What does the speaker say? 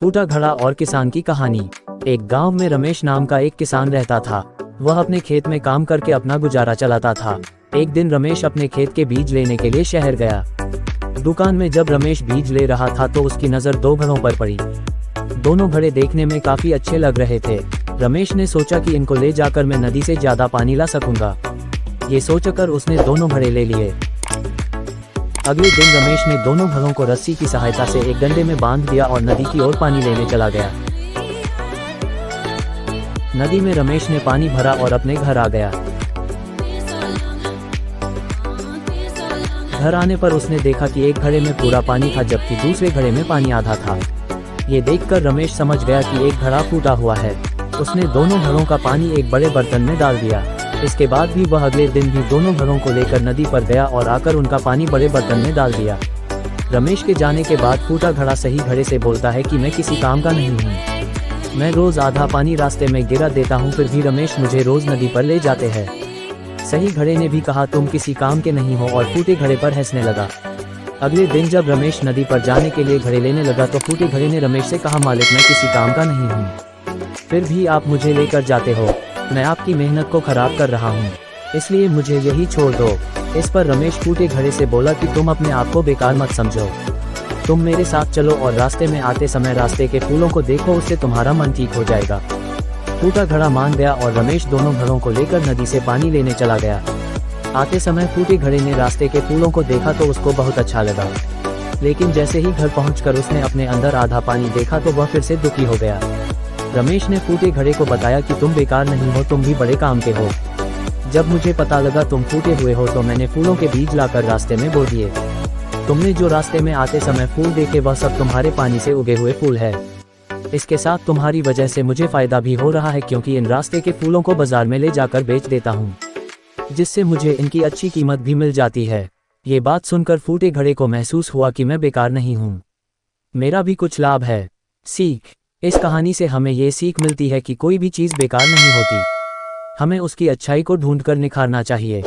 टूटा घड़ा और किसान की कहानी। एक गांव में रमेश नाम का एक किसान रहता था। वह अपने खेत में काम करके अपना गुजारा चलाता था। एक दिन रमेश अपने खेत के बीज लेने के लिए शहर गया। दुकान में जब रमेश बीज ले रहा था तो उसकी नज़र दो घड़ों पर पड़ी। दोनों घड़े देखने में काफी अच्छे लग रहे थे। रमेश ने सोचा कि इनको ले जाकर मैं नदी से ज्यादा पानी ला सकूंगा। ये सोचकर उसने दोनों घड़े ले लिए। अगले दिन रमेश ने दोनों घड़ों को रस्सी की सहायता से एक डंडे में बांध दिया और नदी की ओर पानी लेने चला गया। नदी में रमेश ने पानी भरा और अपने घर आ गया। घर आने पर उसने देखा कि एक घड़े में पूरा पानी था जबकि दूसरे घड़े में पानी आधा था। ये देखकर रमेश समझ गया कि एक घड़ा फूटा हुआ है। उसने दोनों घड़ों का पानी एक बड़े बर्तन में डाल दिया। इसके बाद भी वह अगले दिन भी दोनों घड़ों को लेकर नदी पर गया और आकर उनका पानी बड़े बर्तन में डाल दिया। रमेश के जाने के बाद फूटा घड़ा सही घड़े से बोलता है कि मैं किसी काम का नहीं हूँ। मैं रोज आधा पानी रास्ते में गिरा देता हूँ, फिर भी रमेश मुझे रोज नदी पर ले जाते हैं। सही घड़े ने भी कहा तुम किसी काम के नहीं हो और फूटे घड़े पर हंसने लगा। अगले दिन जब रमेश नदी पर जाने के लिए घड़े लेने लगा तो फूटे घड़े ने रमेश से कहा मालिक मैं किसी काम का नहीं हूँ, फिर भी आप मुझे लेकर जाते हो। मैं आपकी मेहनत को खराब कर रहा हूँ, इसलिए मुझे यही छोड़ दो। इस पर रमेश फूटे घड़े से बोला कि तुम अपने आप को बेकार मत समझो। तुम मेरे साथ चलो और रास्ते में आते समय रास्ते के फूलों को देखो, उससे तुम्हारा मन ठीक हो जाएगा। फूटा घड़ा मान गया और रमेश दोनों घड़ों को लेकर नदी से पानी लेने चला गया। आते समय फूटे घड़े ने रास्ते के फूलों को देखा तो उसको बहुत अच्छा लगा, लेकिन जैसे ही घर पहुंचकर उसने अपने अंदर आधा पानी देखा तो वह फिर से दुखी हो गया। रमेश ने फूटे घड़े को बताया कि तुम बेकार नहीं हो, तुम भी बड़े काम के हो। जब मुझे पता लगा तुम फूटे हुए हो तो मैंने फूलों के बीज लाकर रास्ते में बो दिए। तुमने जो रास्ते में आते समय फूल देखे वह सब तुम्हारे पानी से उगे हुए फूल है। इसके साथ तुम्हारी वजह से मुझे फायदा भी हो रहा है, क्योंकि इन रास्ते के फूलों को बाजार में ले जाकर बेच देता हूँ, जिससे मुझे इनकी अच्छी कीमत भी मिल जाती है। ये बात सुनकर फूटे घड़े को महसूस हुआ कि मैं बेकार नहीं हूँ, मेरा भी कुछ लाभ है। सीख। इस कहानी से हमें ये सीख मिलती है कि कोई भी चीज़ बेकार नहीं होती, हमें उसकी अच्छाई को ढूंढकर निखारना चाहिए।